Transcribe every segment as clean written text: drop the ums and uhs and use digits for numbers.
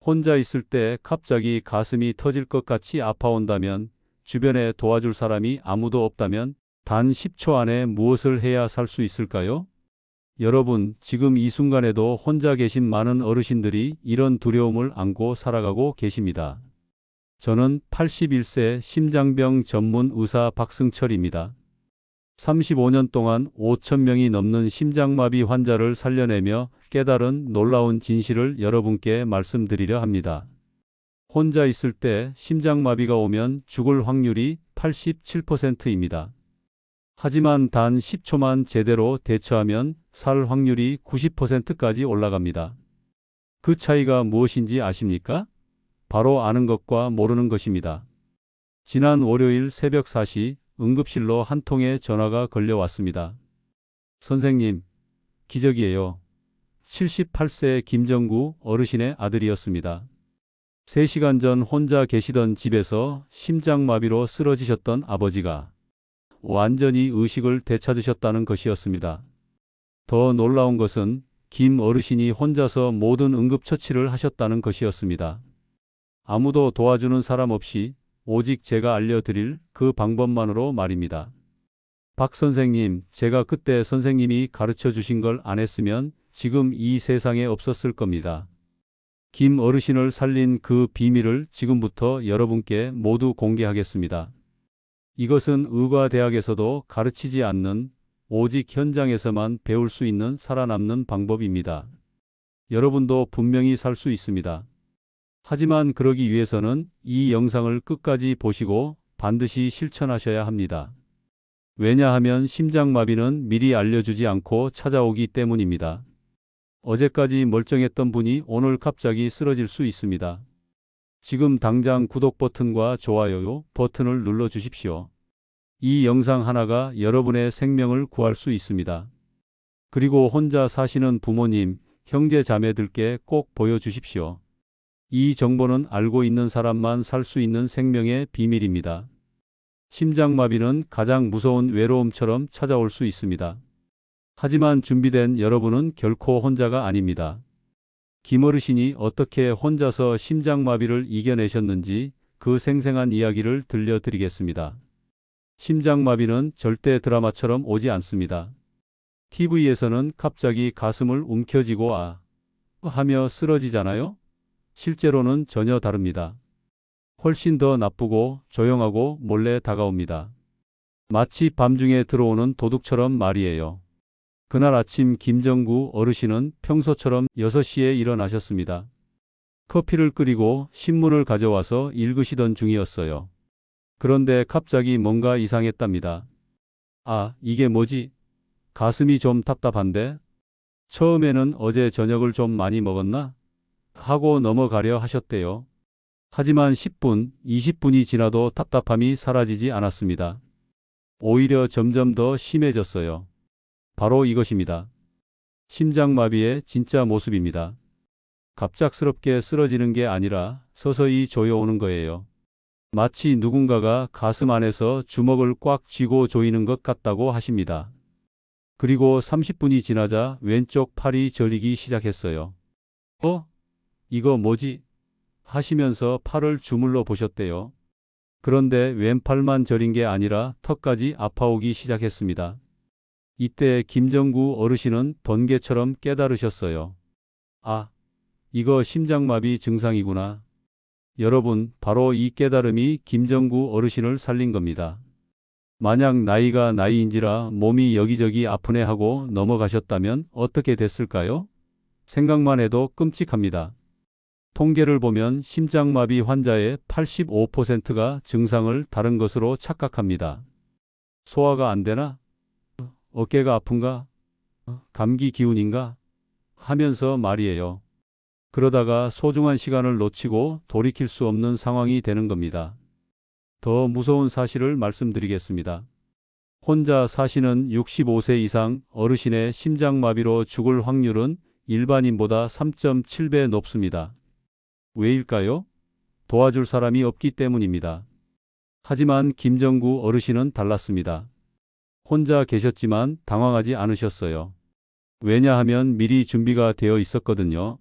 혼자 있을 때 갑자기 가슴이 터질 것 같이 아파온다면, 주변에 도와줄 사람이 아무도 없다면 단 10초 안에 무엇을 해야 살 수 있을까요? 여러분, 지금 이 순간에도 혼자 계신 많은 어르신들이 이런 두려움을 안고 살아가고 계십니다. 저는 81세 심장병 전문 의사 박승철입니다. 35년 동안 5천 명이 넘는 심장마비 환자를 살려내며 깨달은 놀라운 진실을 여러분께 말씀드리려 합니다. 혼자 있을 때 심장마비가 오면 죽을 확률이 87%입니다. 하지만 단 10초만 제대로 대처하면 살 확률이 90%까지 올라갑니다. 그 차이가 무엇인지 아십니까? 바로 아는 것과 모르는 것입니다. 지난 월요일 새벽 4시 응급실로 한 통의 전화가 걸려왔습니다. 선생님, 기적이에요. 78세 김정구 어르신의 아들이었습니다. 3시간 전 혼자 계시던 집에서 심장마비로 쓰러지셨던 아버지가 완전히 의식을 되찾으셨다는 것이었습니다. 더 놀라운 것은 김 어르신이 혼자서 모든 응급처치를 하셨다는 것이었습니다. 아무도 도와주는 사람 없이 오직 제가 알려드릴 그 방법만으로 말입니다. 박 선생님, 제가 그때 선생님이 가르쳐 주신 걸 안 했으면 지금 이 세상에 없었을 겁니다. 김 어르신을 살린 그 비밀을 지금부터 여러분께 모두 공개하겠습니다. 이것은 의과대학에서도 가르치지 않는, 오직 현장에서만 배울 수 있는 살아남는 방법입니다. 여러분도 분명히 살 수 있습니다. 하지만 그러기 위해서는 이 영상을 끝까지 보시고 반드시 실천하셔야 합니다. 왜냐하면 심장마비는 미리 알려주지 않고 찾아오기 때문입니다. 어제까지 멀쩡했던 분이 오늘 갑자기 쓰러질 수 있습니다. 지금 당장 구독 버튼과 좋아요 버튼을 눌러 주십시오. 이 영상 하나가 여러분의 생명을 구할 수 있습니다. 그리고 혼자 사시는 부모님, 형제 자매들께 꼭 보여주십시오. 이 정보는 알고 있는 사람만 살 수 있는 생명의 비밀입니다. 심장마비는 가장 무서운 외로움처럼 찾아올 수 있습니다. 하지만 준비된 여러분은 결코 혼자가 아닙니다. 김 어르신이 어떻게 혼자서 심장마비를 이겨내셨는지 그 생생한 이야기를 들려드리겠습니다. 심장마비는 절대 드라마처럼 오지 않습니다. TV에서는 갑자기 가슴을 움켜쥐고 하며 쓰러지잖아요. 실제로는 전혀 다릅니다. 훨씬 더 나쁘고 조용하고 몰래 다가옵니다. 마치 밤중에 들어오는 도둑처럼 말이에요. 그날 아침 김정구 어르신은 평소처럼 6시에 일어나셨습니다. 커피를 끓이고 신문을 가져와서 읽으시던 중이었어요. 그런데 갑자기 뭔가 이상했답니다. 이게 뭐지? 가슴이 좀 답답한데? 처음에는 어제 저녁을 좀 많이 먹었나? 하고 넘어가려 하셨대요. 하지만 10분, 20분이 지나도 답답함이 사라지지 않았습니다. 오히려 점점 더 심해졌어요. 바로 이것입니다. 심장마비의 진짜 모습입니다. 갑작스럽게 쓰러지는 게 아니라 서서히 조여오는 거예요. 마치 누군가가 가슴 안에서 주먹을 꽉 쥐고 조이는 것 같다고 하십니다. 그리고 30분이 지나자 왼쪽 팔이 저리기 시작했어요. 이거 뭐지? 하시면서 팔을 주물러 보셨대요. 그런데 왼팔만 저린 게 아니라 턱까지 아파오기 시작했습니다. 이때 김정구 어르신은 번개처럼 깨달으셨어요. 이거 심장마비 증상이구나. 여러분, 바로 이 깨달음이 김정구 어르신을 살린 겁니다. 만약 나이가 나이인지라 몸이 여기저기 아프네 하고 넘어가셨다면 어떻게 됐을까요? 생각만 해도 끔찍합니다. 통계를 보면 심장마비 환자의 85%가 증상을 다른 것으로 착각합니다. 소화가 안 되나? 어깨가 아픈가? 감기 기운인가? 하면서 말이에요. 그러다가 소중한 시간을 놓치고 돌이킬 수 없는 상황이 되는 겁니다. 더 무서운 사실을 말씀드리겠습니다. 혼자 사시는 65세 이상 어르신의 심장마비로 죽을 확률은 일반인보다 3.7배 높습니다. 왜일까요? 도와줄 사람이 없기 때문입니다. 하지만 김정구 어르신은 달랐습니다. 혼자 계셨지만 당황하지 않으셨어요. 왜냐하면 미리 준비가 되어 있었거든요.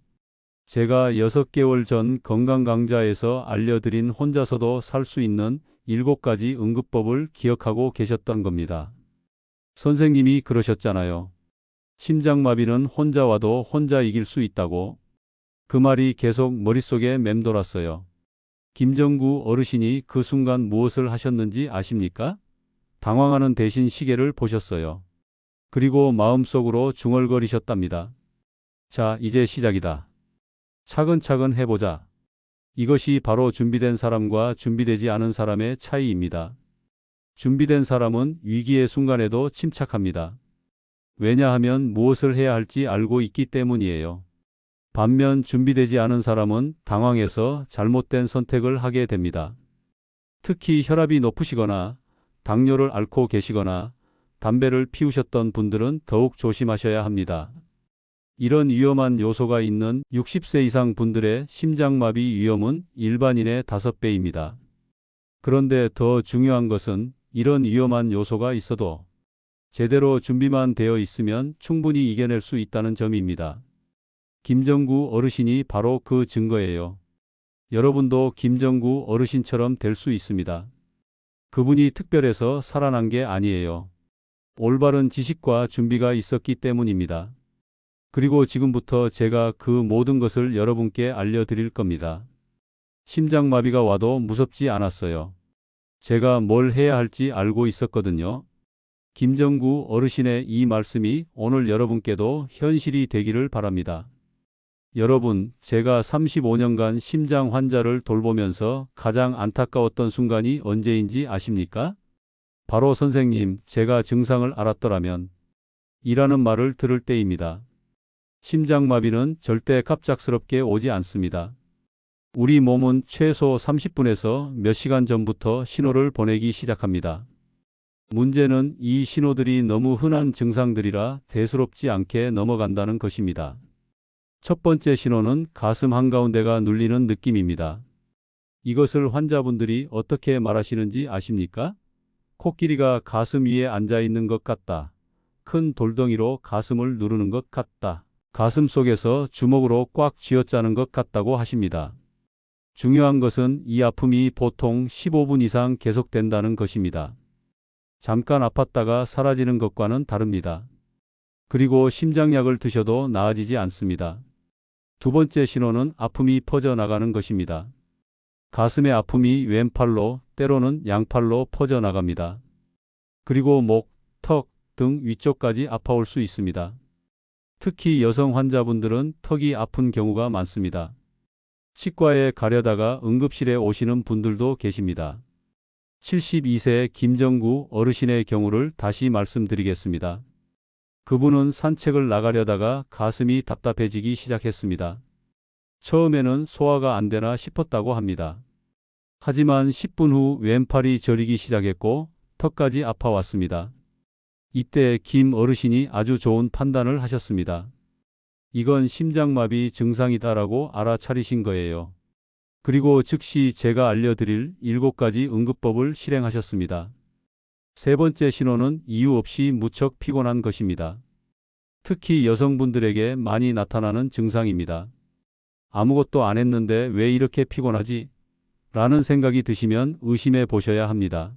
제가 6개월 전 건강강좌에서 알려드린 혼자서도 살 수 있는 7가지 응급법을 기억하고 계셨던 겁니다. 선생님이 그러셨잖아요. 심장마비는 혼자 와도 혼자 이길 수 있다고. 그 말이 계속 머릿속에 맴돌았어요. 김정구 어르신이 그 순간 무엇을 하셨는지 아십니까? 당황하는 대신 시계를 보셨어요. 그리고 마음속으로 중얼거리셨답니다. 자, 이제 시작이다. 차근차근 해보자. 이것이 바로 준비된 사람과 준비되지 않은 사람의 차이입니다. 준비된 사람은 위기의 순간에도 침착합니다. 왜냐하면 무엇을 해야 할지 알고 있기 때문이에요. 반면 준비되지 않은 사람은 당황해서 잘못된 선택을 하게 됩니다. 특히 혈압이 높으시거나 당뇨를 앓고 계시거나 담배를 피우셨던 분들은 더욱 조심하셔야 합니다. 이런 위험한 요소가 있는 60세 이상 분들의 심장마비 위험은 일반인의 5배입니다. 그런데 더 중요한 것은 이런 위험한 요소가 있어도 제대로 준비만 되어 있으면 충분히 이겨낼 수 있다는 점입니다. 김정구 어르신이 바로 그 증거예요. 여러분도 김정구 어르신처럼 될 수 있습니다. 그분이 특별해서 살아난 게 아니에요. 올바른 지식과 준비가 있었기 때문입니다. 그리고 지금부터 제가 그 모든 것을 여러분께 알려드릴 겁니다. 심장마비가 와도 무섭지 않았어요. 제가 뭘 해야 할지 알고 있었거든요. 김정구 어르신의 이 말씀이 오늘 여러분께도 현실이 되기를 바랍니다. 여러분, 제가 35년간 심장 환자를 돌보면서 가장 안타까웠던 순간이 언제인지 아십니까? 바로 선생님, 제가 증상을 알았더라면 이라는 말을 들을 때입니다. 심장마비는 절대 갑작스럽게 오지 않습니다. 우리 몸은 최소 30분에서 몇 시간 전부터 신호를 보내기 시작합니다. 문제는 이 신호들이 너무 흔한 증상들이라 대수롭지 않게 넘어간다는 것입니다. 첫 번째 신호는 가슴 한가운데가 눌리는 느낌입니다. 이것을 환자분들이 어떻게 말하시는지 아십니까? 코끼리가 가슴 위에 앉아 있는 것 같다. 큰 돌덩이로 가슴을 누르는 것 같다. 가슴 속에서 주먹으로 꽉 쥐어짜는 것 같다고 하십니다. 중요한 것은 이 아픔이 보통 15분 이상 계속된다는 것입니다. 잠깐 아팠다가 사라지는 것과는 다릅니다. 그리고 심장약을 드셔도 나아지지 않습니다. 두 번째 신호는 아픔이 퍼져나가는 것입니다. 가슴의 아픔이 왼팔로 때로는 양팔로 퍼져나갑니다. 그리고 목, 턱 등 위쪽까지 아파올 수 있습니다. 특히 여성 환자분들은 턱이 아픈 경우가 많습니다. 치과에 가려다가 응급실에 오시는 분들도 계십니다. 72세 김정구 어르신의 경우를 다시 말씀드리겠습니다. 그분은 산책을 나가려다가 가슴이 답답해지기 시작했습니다. 처음에는 소화가 안 되나 싶었다고 합니다. 하지만 10분 후 왼팔이 저리기 시작했고 턱까지 아파왔습니다. 이때 김 어르신이 아주 좋은 판단을 하셨습니다. 이건 심장마비 증상이다라고 알아차리신 거예요. 그리고 즉시 제가 알려드릴 7가지 응급법을 실행하셨습니다. 세 번째 신호는 이유 없이 무척 피곤한 것입니다. 특히 여성분들에게 많이 나타나는 증상입니다. 아무것도 안 했는데 왜 이렇게 피곤하지? 라는 생각이 드시면 의심해 보셔야 합니다.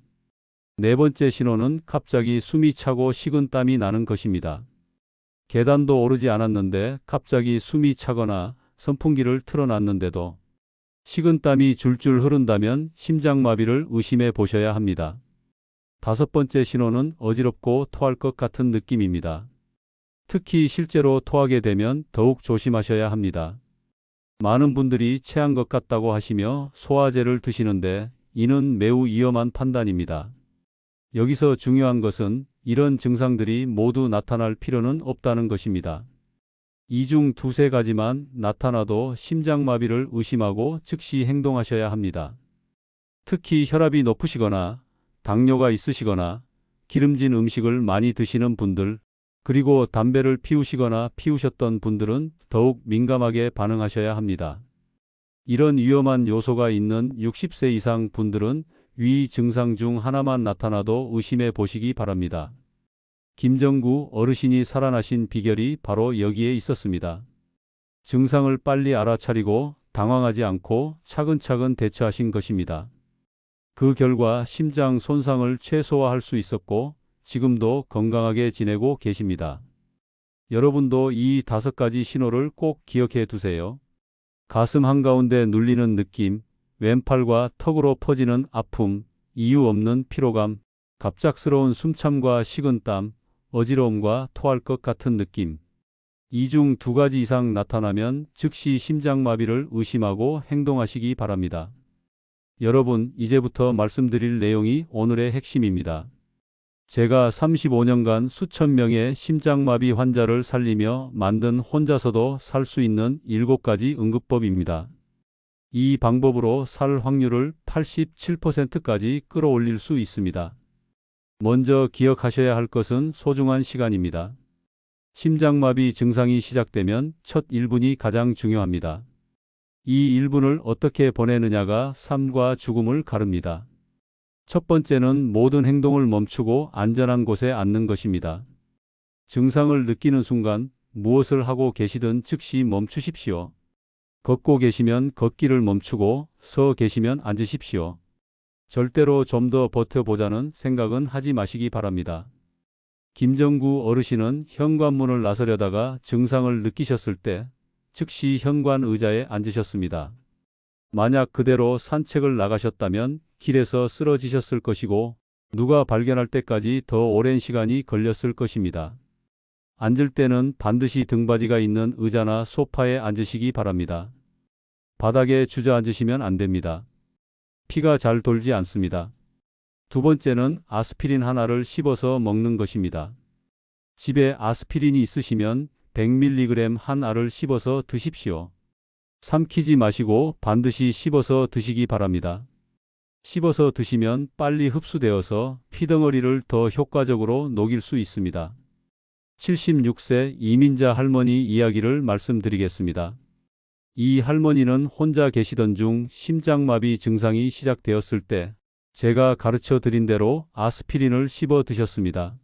네 번째 신호는 갑자기 숨이 차고 식은땀이 나는 것입니다. 계단도 오르지 않았는데 갑자기 숨이 차거나 선풍기를 틀어놨는데도 식은땀이 줄줄 흐른다면 심장마비를 의심해 보셔야 합니다. 다섯 번째 신호는 어지럽고 토할 것 같은 느낌입니다. 특히 실제로 토하게 되면 더욱 조심하셔야 합니다. 많은 분들이 체한 것 같다고 하시며 소화제를 드시는데 이는 매우 위험한 판단입니다. 여기서 중요한 것은 이런 증상들이 모두 나타날 필요는 없다는 것입니다. 이 중 두세 가지만 나타나도 심장마비를 의심하고 즉시 행동하셔야 합니다. 특히 혈압이 높으시거나 당뇨가 있으시거나 기름진 음식을 많이 드시는 분들, 그리고 담배를 피우시거나 피우셨던 분들은 더욱 민감하게 반응하셔야 합니다. 이런 위험한 요소가 있는 60세 이상 분들은 위 증상 중 하나만 나타나도 의심해 보시기 바랍니다. 김정구 어르신이 살아나신 비결이 바로 여기에 있었습니다. 증상을 빨리 알아차리고 당황하지 않고 차근차근 대처하신 것입니다. 그 결과 심장 손상을 최소화할 수 있었고 지금도 건강하게 지내고 계십니다. 여러분도 이 5가지 신호를 꼭 기억해 두세요. 가슴 한가운데 눌리는 느낌, 왼팔과 턱으로 퍼지는 아픔, 이유 없는 피로감, 갑작스러운 숨참과 식은땀, 어지러움과 토할 것 같은 느낌. 이 중 2가지 이상 나타나면 즉시 심장마비를 의심하고 행동하시기 바랍니다. 여러분, 이제부터 말씀드릴 내용이 오늘의 핵심입니다. 제가 35년간 수천 명의 심장마비 환자를 살리며 만든 혼자서도 살 수 있는 7가지 응급법입니다. 이 방법으로 살 확률을 87%까지 끌어올릴 수 있습니다. 먼저 기억하셔야 할 것은 소중한 시간입니다. 심장마비 증상이 시작되면 첫 1분이 가장 중요합니다. 이 1분을 어떻게 보내느냐가 삶과 죽음을 가릅니다. 첫 번째는 모든 행동을 멈추고 안전한 곳에 앉는 것입니다. 증상을 느끼는 순간 무엇을 하고 계시든 즉시 멈추십시오. 걷고 계시면 걷기를 멈추고 서 계시면 앉으십시오. 절대로 좀 더 버텨보자는 생각은 하지 마시기 바랍니다. 김정구 어르신은 현관문을 나서려다가 증상을 느끼셨을 때 즉시 현관 의자에 앉으셨습니다. 만약 그대로 산책을 나가셨다면 길에서 쓰러지셨을 것이고 누가 발견할 때까지 더 오랜 시간이 걸렸을 것입니다. 앉을 때는 반드시 등받이가 있는 의자나 소파에 앉으시기 바랍니다. 바닥에 주저앉으시면 안 됩니다. 피가 잘 돌지 않습니다. 2번째는 아스피린 하나를 씹어서 먹는 것입니다. 집에 아스피린이 있으시면 100mg 한 알을 씹어서 드십시오. 삼키지 마시고 반드시 씹어서 드시기 바랍니다. 씹어서 드시면 빨리 흡수되어서 피덩어리를 더 효과적으로 녹일 수 있습니다. 76세 이민자 할머니 이야기를 말씀드리겠습니다. 이 할머니는 혼자 계시던 중 심장마비 증상이 시작되었을 때 제가 가르쳐 드린 대로 아스피린을 씹어 드셨습니다.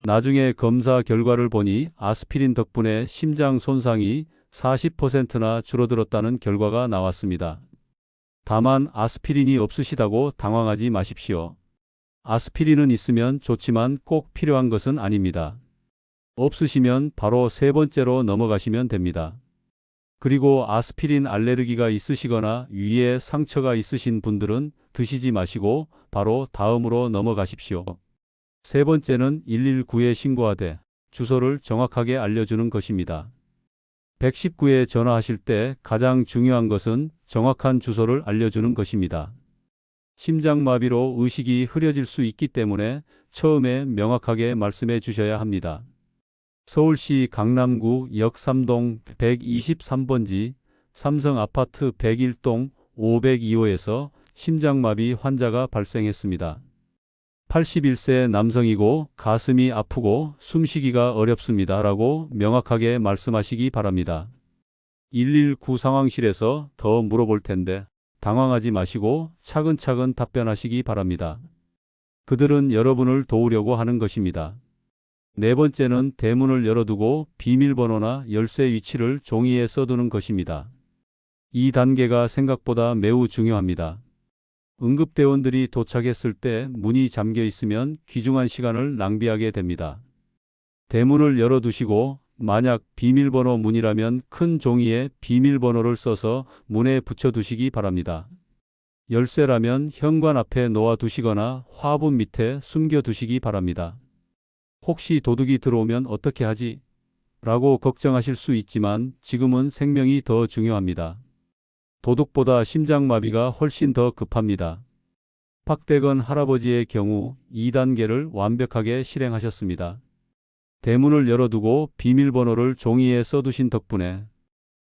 나중에 검사 결과를 보니 아스피린 덕분에 심장 손상이 40%나 줄어들었다는 결과가 나왔습니다. 다만 아스피린이 없으시다고 당황하지 마십시오. 아스피린은 있으면 좋지만 꼭 필요한 것은 아닙니다. 없으시면 바로 3번째로 넘어가시면 됩니다. 그리고 아스피린 알레르기가 있으시거나 위에 상처가 있으신 분들은 드시지 마시고 바로 다음으로 넘어가십시오. 3번째는 119에 신고하되 주소를 정확하게 알려주는 것입니다. 119에 전화하실 때 가장 중요한 것은 정확한 주소를 알려주는 것입니다. 심장마비로 의식이 흐려질 수 있기 때문에 처음에 명확하게 말씀해 주셔야 합니다. 서울시 강남구 역삼동 123번지 삼성아파트 101동 502호에서 심장마비 환자가 발생했습니다. 81세 남성이고 가슴이 아프고 숨쉬기가 어렵습니다. 라고 명확하게 말씀하시기 바랍니다. 119 상황실에서 더 물어볼 텐데 당황하지 마시고 차근차근 답변하시기 바랍니다. 그들은 여러분을 도우려고 하는 것입니다. 4번째는 대문을 열어두고 비밀번호나 열쇠 위치를 종이에 써두는 것입니다. 이 단계가 생각보다 매우 중요합니다. 응급대원들이 도착했을 때 문이 잠겨 있으면 귀중한 시간을 낭비하게 됩니다. 대문을 열어두시고 만약 비밀번호 문이라면 큰 종이에 비밀번호를 써서 문에 붙여두시기 바랍니다. 열쇠라면 현관 앞에 놓아두시거나 화분 밑에 숨겨두시기 바랍니다. 혹시 도둑이 들어오면 어떻게 하지? 라고 걱정하실 수 있지만 지금은 생명이 더 중요합니다. 도둑보다 심장마비가 훨씬 더 급합니다. 박대건 할아버지의 경우 2단계를 완벽하게 실행하셨습니다. 대문을 열어두고 비밀번호를 종이에 써두신 덕분에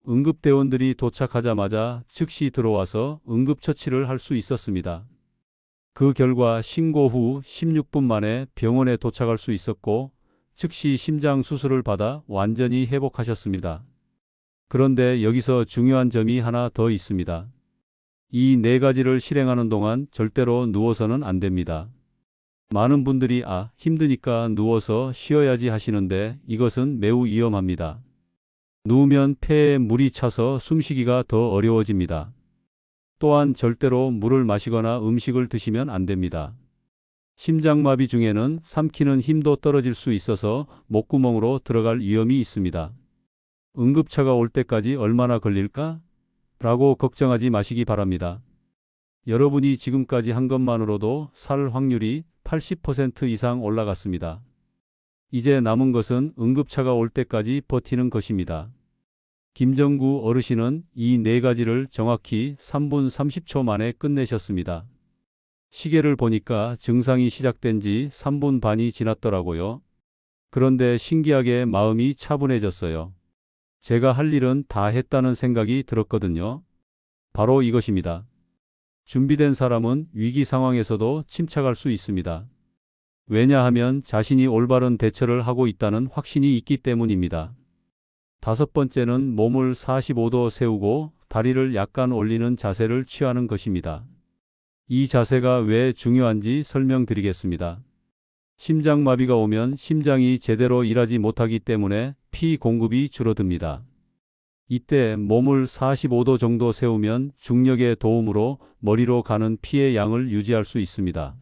응급대원들이 도착하자마자 즉시 들어와서 응급처치를 할 수 있었습니다. 그 결과 신고 후 16분 만에 병원에 도착할 수 있었고 즉시 심장 수술을 받아 완전히 회복하셨습니다. 그런데 여기서 중요한 점이 하나 더 있습니다. 이 4가지를 실행하는 동안 절대로 누워서는 안 됩니다. 많은 분들이 힘드니까 누워서 쉬어야지 하시는데 이것은 매우 위험합니다. 누우면 폐에 물이 차서 숨쉬기가 더 어려워집니다. 또한 절대로 물을 마시거나 음식을 드시면 안 됩니다. 심장마비 중에는 삼키는 힘도 떨어질 수 있어서 목구멍으로 들어갈 위험이 있습니다. 응급차가 올 때까지 얼마나 걸릴까? 라고 걱정하지 마시기 바랍니다. 여러분이 지금까지 한 것만으로도 살 확률이 80% 이상 올라갔습니다. 이제 남은 것은 응급차가 올 때까지 버티는 것입니다. 김정구 어르신은 이 네 가지를 정확히 3분 30초 만에 끝내셨습니다. 시계를 보니까 증상이 시작된 지 3분 반이 지났더라고요. 그런데 신기하게 마음이 차분해졌어요. 제가 할 일은 다 했다는 생각이 들었거든요. 바로 이것입니다. 준비된 사람은 위기 상황에서도 침착할 수 있습니다. 왜냐하면 자신이 올바른 대처를 하고 있다는 확신이 있기 때문입니다. 다섯 번째는 몸을 45도 세우고 다리를 약간 올리는 자세를 취하는 것입니다. 이 자세가 왜 중요한지 설명드리겠습니다. 심장마비가 오면 심장이 제대로 일하지 못하기 때문에 피 공급이 줄어듭니다. 이때 몸을 45도 정도 세우면 중력의 도움으로 머리로 가는 피의 양을 유지할 수 있습니다.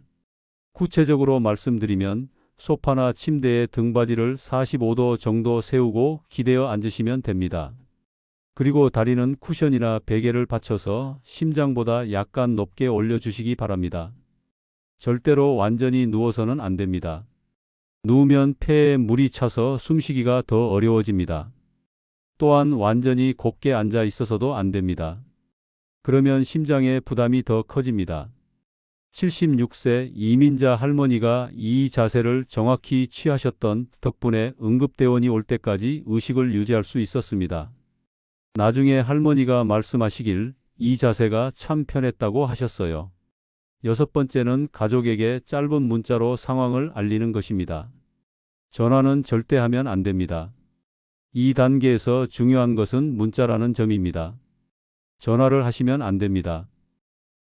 구체적으로 말씀드리면 소파나 침대에 등받이를 45도 정도 세우고 기대어 앉으시면 됩니다. 그리고 다리는 쿠션이나 베개를 받쳐서 심장보다 약간 높게 올려주시기 바랍니다. 절대로 완전히 누워서는 안 됩니다. 누우면 폐에 물이 차서 숨쉬기가 더 어려워집니다. 또한 완전히 곧게 앉아 있어서도 안 됩니다. 그러면 심장에 부담이 더 커집니다. 76세 이민자 할머니가 이 자세를 정확히 취하셨던 덕분에 응급대원이 올 때까지 의식을 유지할 수 있었습니다. 나중에 할머니가 말씀하시길 이 자세가 참 편했다고 하셨어요. 여섯 번째는 가족에게 짧은 문자로 상황을 알리는 것입니다. 전화는 절대 하면 안 됩니다. 이 단계에서 중요한 것은 문자라는 점입니다. 전화를 하시면 안 됩니다.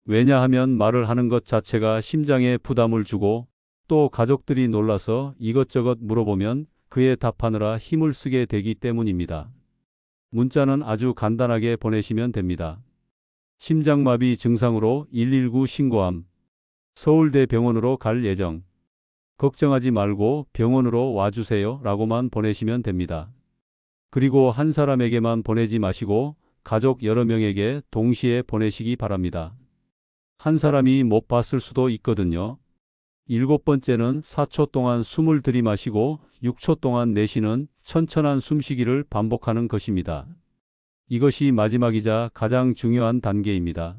왜냐하면 말을 하는 것 자체가 심장에 부담을 주고 또 가족들이 놀라서 이것저것 물어보면 그에 답하느라 힘을 쓰게 되기 때문입니다. 문자는 아주 간단하게 보내시면 됩니다. 심장마비 증상으로 119 신고함. 서울대병원으로 갈 예정. 걱정하지 말고 병원으로 와주세요 라고만 보내시면 됩니다. 그리고 한 사람에게만 보내지 마시고 가족 여러 명에게 동시에 보내시기 바랍니다. 한 사람이 못 봤을 수도 있거든요. 일곱 번째는 4초 동안 숨을 들이마시고 6초 동안 내쉬는 천천한 숨쉬기를 반복하는 것입니다. 이것이 마지막이자 가장 중요한 단계입니다.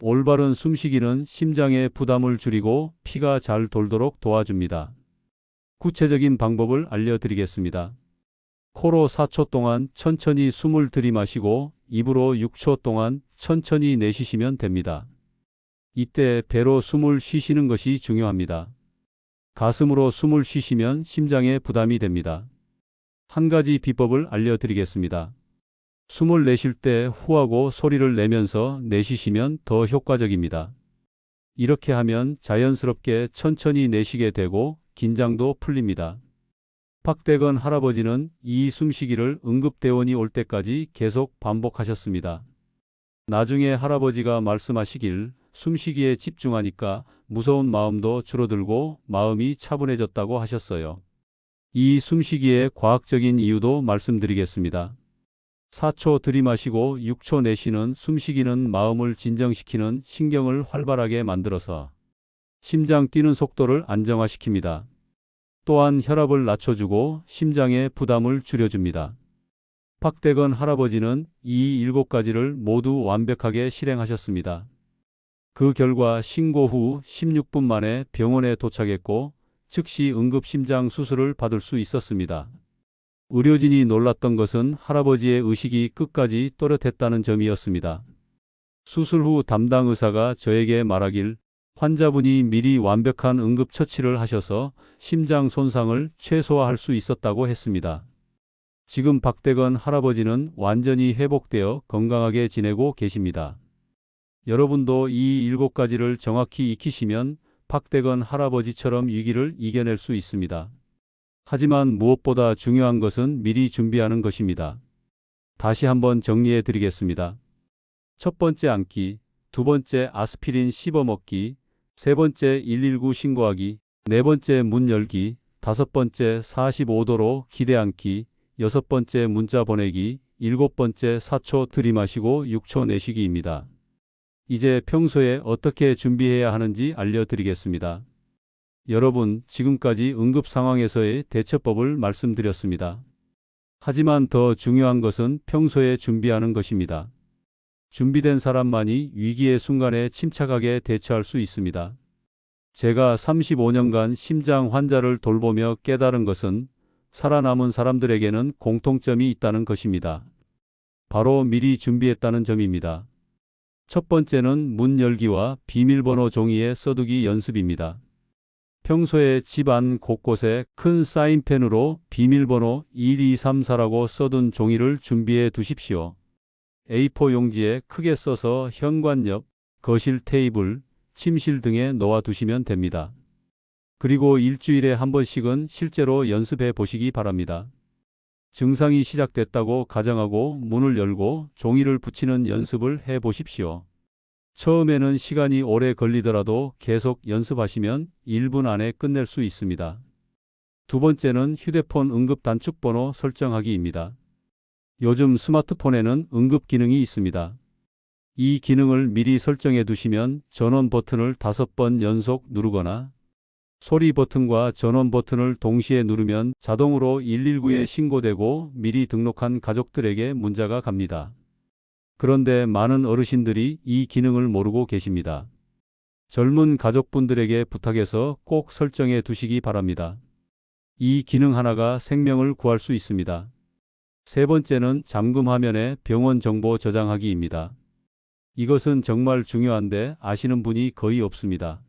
올바른 숨쉬기는 심장의 부담을 줄이고 피가 잘 돌도록 도와줍니다. 구체적인 방법을 알려드리겠습니다. 코로 4초 동안 천천히 숨을 들이마시고 입으로 6초 동안 천천히 내쉬시면 됩니다. 이때 배로 숨을 쉬시는 것이 중요합니다. 가슴으로 숨을 쉬시면 심장에 부담이 됩니다. 한 가지 비법을 알려드리겠습니다. 숨을 내쉴 때 후하고 소리를 내면서 내쉬시면 더 효과적입니다. 이렇게 하면 자연스럽게 천천히 내쉬게 되고 긴장도 풀립니다. 박대건 할아버지는 이 숨쉬기를 응급대원이 올 때까지 계속 반복하셨습니다. 나중에 할아버지가 말씀하시길 숨쉬기에 집중하니까 무서운 마음도 줄어들고 마음이 차분해졌다고 하셨어요. 이 숨쉬기의 과학적인 이유도 말씀드리겠습니다. 4초 들이마시고 6초 내쉬는 숨쉬기는 마음을 진정시키는 신경을 활발하게 만들어서 심장 뛰는 속도를 안정화시킵니다. 또한 혈압을 낮춰주고 심장의 부담을 줄여줍니다. 박대건 할아버지는 이 7가지를 모두 완벽하게 실행하셨습니다. 그 결과 신고 후 16분 만에 병원에 도착했고 즉시 응급심장 수술을 받을 수 있었습니다. 의료진이 놀랐던 것은 할아버지의 의식이 끝까지 또렷했다는 점이었습니다. 수술 후 담당 의사가 저에게 말하길 환자분이 미리 완벽한 응급처치를 하셔서 심장 손상을 최소화할 수 있었다고 했습니다. 지금 박대건 할아버지는 완전히 회복되어 건강하게 지내고 계십니다. 여러분도 이 7가지를 정확히 익히시면 박대건 할아버지처럼 위기를 이겨낼 수 있습니다. 하지만 무엇보다 중요한 것은 미리 준비하는 것입니다. 다시 한번 정리해 드리겠습니다. 첫 번째 앉기, 두 번째 아스피린 씹어먹기, 세 번째 119 신고하기, 네 번째 문 열기, 다섯 번째 45도로 기대 앉기, 여섯 번째 문자 보내기, 일곱 번째 4초 들이마시고 6초 내쉬기입니다. 이제 평소에 어떻게 준비해야 하는지 알려드리겠습니다. 여러분, 지금까지 응급 상황에서의 대처법을 말씀드렸습니다. 하지만 더 중요한 것은 평소에 준비하는 것입니다. 준비된 사람만이 위기의 순간에 침착하게 대처할 수 있습니다. 제가 35년간 심장 환자를 돌보며 깨달은 것은 살아남은 사람들에게는 공통점이 있다는 것입니다. 바로 미리 준비했다는 점입니다. 첫 번째는 문 열기와 비밀번호 종이에 써두기 연습입니다. 평소에 집 안 곳곳에 큰 사인펜으로 비밀번호 1234라고 써둔 종이를 준비해 두십시오. A4 용지에 크게 써서 현관 옆, 거실 테이블, 침실 등에 놓아 두시면 됩니다. 그리고 일주일에 한 번씩은 실제로 연습해 보시기 바랍니다. 증상이 시작됐다고 가정하고 문을 열고 종이를 붙이는 연습을 해 보십시오. 처음에는 시간이 오래 걸리더라도 계속 연습하시면 1분 안에 끝낼 수 있습니다. 두 번째는 휴대폰 응급 단축번호 설정하기입니다. 요즘 스마트폰에는 응급 기능이 있습니다. 이 기능을 미리 설정해 두시면 전원 버튼을 5번 연속 누르거나 소리 버튼과 전원 버튼을 동시에 누르면 자동으로 119에 신고되고 미리 등록한 가족들에게 문자가 갑니다. 그런데 많은 어르신들이 이 기능을 모르고 계십니다. 젊은 가족분들에게 부탁해서 꼭 설정해 두시기 바랍니다. 이 기능 하나가 생명을 구할 수 있습니다. 세 번째는 잠금 화면에 병원 정보 저장하기입니다. 이것은 정말 중요한데 아시는 분이 거의 없습니다.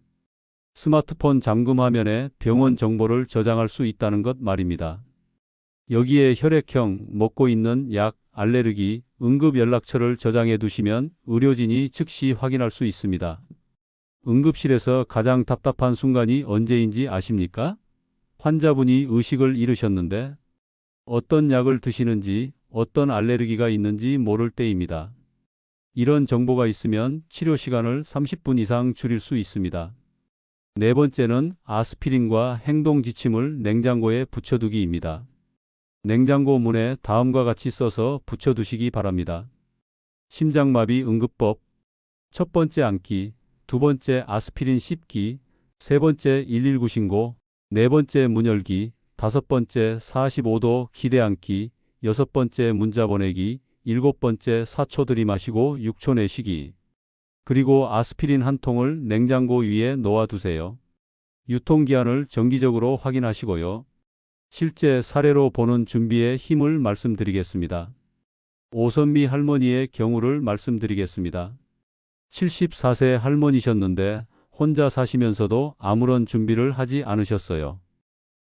스마트폰 잠금 화면에 병원 정보를 저장할 수 있다는 것 말입니다. 여기에 혈액형, 먹고 있는 약, 알레르기, 응급 연락처를 저장해 두시면 의료진이 즉시 확인할 수 있습니다. 응급실에서 가장 답답한 순간이 언제인지 아십니까? 환자분이 의식을 잃으셨는데 어떤 약을 드시는지, 어떤 알레르기가 있는지 모를 때입니다. 이런 정보가 있으면 치료 시간을 30분 이상 줄일 수 있습니다. 네 번째는 아스피린과 행동 지침을 냉장고에 붙여두기입니다. 냉장고 문에 다음과 같이 써서 붙여두시기 바랍니다. 심장마비 응급법, 첫 번째 앉기, 두 번째 아스피린 씹기, 세 번째 119 신고, 네 번째 문 열기, 다섯 번째 45도 기대 앉기, 여섯 번째 문자 보내기, 일곱 번째 4초 들이마시고 6초 내쉬기. 그리고 아스피린 한 통을 냉장고 위에 놓아두세요. 유통기한을 정기적으로 확인하시고요. 실제 사례로 보는 준비의 힘을 말씀드리겠습니다. 오선미 할머니의 경우를 말씀드리겠습니다. 74세 할머니셨는데 혼자 사시면서도 아무런 준비를 하지 않으셨어요.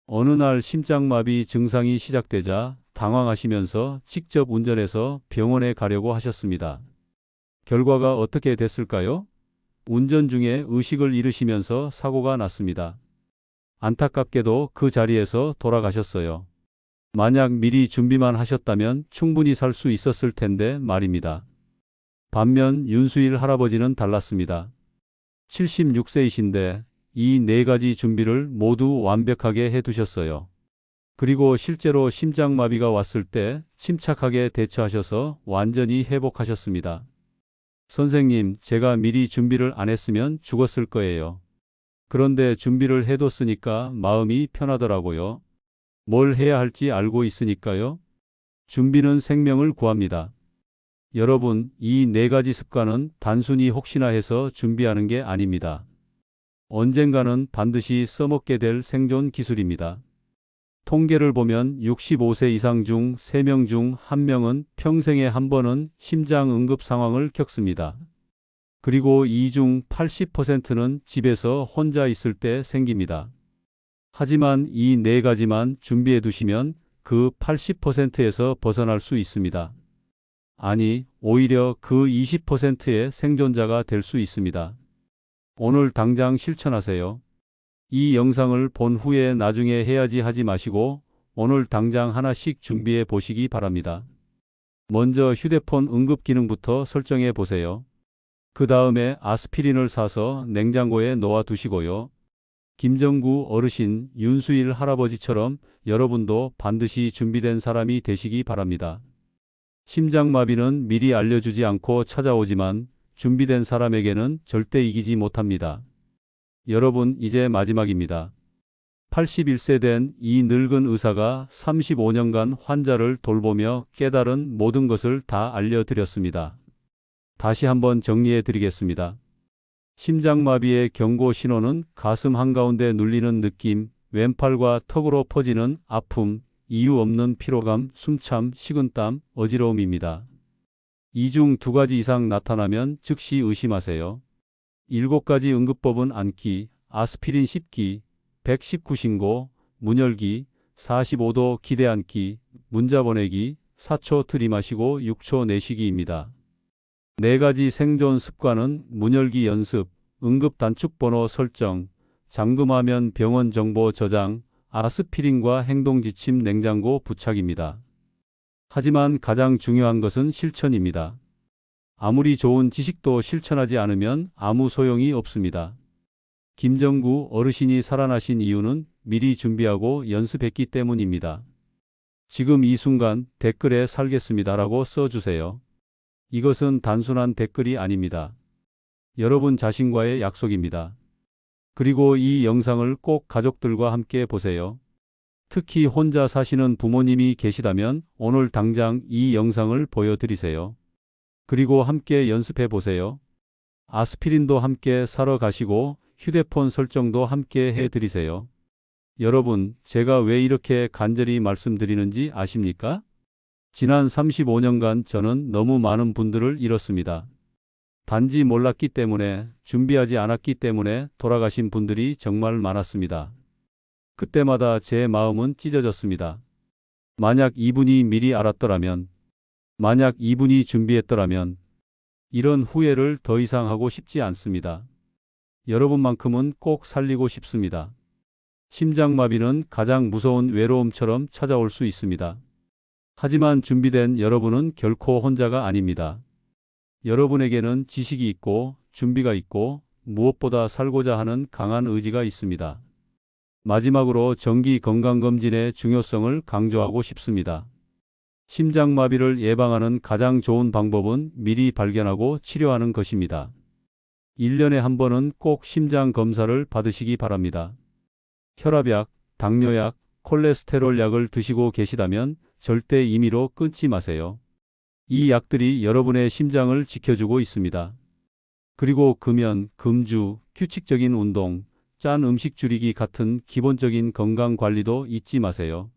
어느 날 심장마비 증상이 시작되자 당황하시면서 직접 운전해서 병원에 가려고 하셨습니다. 결과가 어떻게 됐을까요? 운전 중에 의식을 잃으시면서 사고가 났습니다. 안타깝게도 그 자리에서 돌아가셨어요. 만약 미리 준비만 하셨다면 충분히 살 수 있었을 텐데 말입니다. 반면 윤수일 할아버지는 달랐습니다. 76세이신데 이 네 가지 준비를 모두 완벽하게 해두셨어요. 그리고 실제로 심장마비가 왔을 때 침착하게 대처하셔서 완전히 회복하셨습니다. 선생님, 제가 미리 준비를 안 했으면 죽었을 거예요. 그런데 준비를 해뒀으니까 마음이 편하더라고요. 뭘 해야 할지 알고 있으니까요. 준비는 생명을 구합니다. 여러분, 이 네 가지 습관은 단순히 혹시나 해서 준비하는 게 아닙니다. 언젠가는 반드시 써먹게 될 생존 기술입니다. 통계를 보면 65세 이상 중 3명 중 1명은 평생에 한 번은 심장 응급 상황을 겪습니다. 그리고 이 중 80%는 집에서 혼자 있을 때 생깁니다. 하지만 이 네 가지만 준비해 두시면 그 80%에서 벗어날 수 있습니다. 아니, 오히려 그 20%의 생존자가 될 수 있습니다. 오늘 당장 실천하세요. 이 영상을 본 후에 나중에 해야지 하지 마시고 오늘 당장 하나씩 준비해 보시기 바랍니다. 먼저 휴대폰 응급 기능부터 설정해 보세요. 그 다음에 아스피린을 사서 냉장고에 놓아 두시고요. 김정구 어르신, 윤수일 할아버지처럼 여러분도 반드시 준비된 사람이 되시기 바랍니다. 심장마비는 미리 알려주지 않고 찾아오지만 준비된 사람에게는 절대 이기지 못합니다. 여러분, 이제 마지막입니다. 81세 된 이 늙은 의사가 35년간 환자를 돌보며 깨달은 모든 것을 다 알려드렸습니다. 다시 한번 정리해 드리겠습니다. 심장마비의 경고 신호는 가슴 한가운데 눌리는 느낌, 왼팔과 턱으로 퍼지는 아픔, 이유 없는 피로감, 숨참, 식은땀, 어지러움입니다. 이 중 2가지 이상 나타나면 즉시 의심하세요. 7가지 응급법은 안기, 아스피린 씹기, 119 신고, 문열기, 45도 기대 앉기, 문자 보내기, 4초 들이마시고 6초 내쉬기입니다. 4가지 생존 습관은 문열기 연습, 응급 단축번호 설정, 잠금화면 병원 정보 저장, 아스피린과 행동지침 냉장고 부착입니다. 하지만 가장 중요한 것은 실천입니다. 아무리 좋은 지식도 실천하지 않으면 아무 소용이 없습니다. 김정구 어르신이 살아나신 이유는 미리 준비하고 연습했기 때문입니다. 지금 이 순간 댓글에 살겠습니다라고 써주세요. 이것은 단순한 댓글이 아닙니다. 여러분 자신과의 약속입니다. 그리고 이 영상을 꼭 가족들과 함께 보세요. 특히 혼자 사시는 부모님이 계시다면 오늘 당장 이 영상을 보여드리세요. 그리고 함께 연습해 보세요. 아스피린도 함께 사러 가시고 휴대폰 설정도 함께 해드리세요. 여러분, 제가 왜 이렇게 간절히 말씀드리는지 아십니까? 지난 35년간 저는 너무 많은 분들을 잃었습니다. 단지 몰랐기 때문에, 준비하지 않았기 때문에 돌아가신 분들이 정말 많았습니다. 그때마다 제 마음은 찢어졌습니다. 만약 이분이 미리 알았더라면, 만약 이분이 준비했더라면, 이런 후회를 더 이상 하고 싶지 않습니다. 여러분만큼은 꼭 살리고 싶습니다. 심장마비는 가장 무서운 외로움처럼 찾아올 수 있습니다. 하지만 준비된 여러분은 결코 혼자가 아닙니다. 여러분에게는 지식이 있고 준비가 있고 무엇보다 살고자 하는 강한 의지가 있습니다. 마지막으로 정기 건강검진의 중요성을 강조하고 싶습니다. 심장마비를 예방하는 가장 좋은 방법은 미리 발견하고 치료하는 것입니다. 1년에 한 번은 꼭 심장 검사를 받으시기 바랍니다. 혈압약, 당뇨약, 콜레스테롤 약을 드시고 계시다면 절대 임의로 끊지 마세요. 이 약들이 여러분의 심장을 지켜주고 있습니다. 그리고 금연, 금주, 규칙적인 운동, 짠 음식 줄이기 같은 기본적인 건강 관리도 잊지 마세요.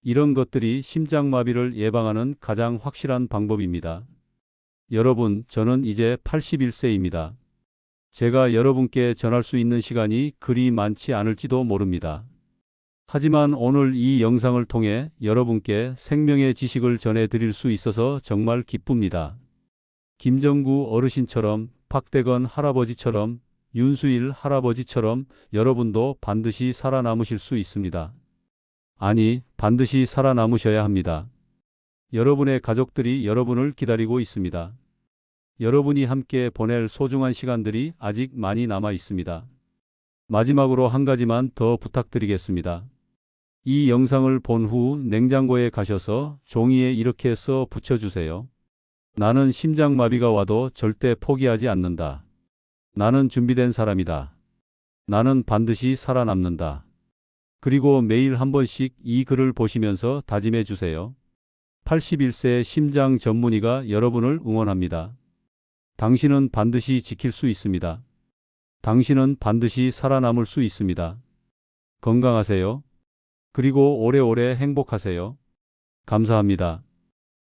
이런 것들이 심장마비를 예방하는 가장 확실한 방법입니다. 여러분, 저는 이제 81세입니다. 제가 여러분께 전할 수 있는 시간이 그리 많지 않을지도 모릅니다. 하지만 오늘 이 영상을 통해 여러분께 생명의 지식을 전해드릴 수 있어서 정말 기쁩니다. 김정구 어르신처럼, 박대건 할아버지처럼, 윤수일 할아버지처럼 여러분도 반드시 살아남으실 수 있습니다. 아니, 반드시 살아남으셔야 합니다. 여러분의 가족들이 여러분을 기다리고 있습니다. 여러분이 함께 보낼 소중한 시간들이 아직 많이 남아 있습니다. 마지막으로 한 가지만 더 부탁드리겠습니다. 이 영상을 본 후 냉장고에 가셔서 종이에 이렇게 써 붙여주세요. 나는 심장마비가 와도 절대 포기하지 않는다. 나는 준비된 사람이다. 나는 반드시 살아남는다. 그리고 매일 한 번씩 이 글을 보시면서 다짐해 주세요. 81세 심장 전문의가 여러분을 응원합니다. 당신은 반드시 지킬 수 있습니다. 당신은 반드시 살아남을 수 있습니다. 건강하세요. 그리고 오래오래 행복하세요. 감사합니다.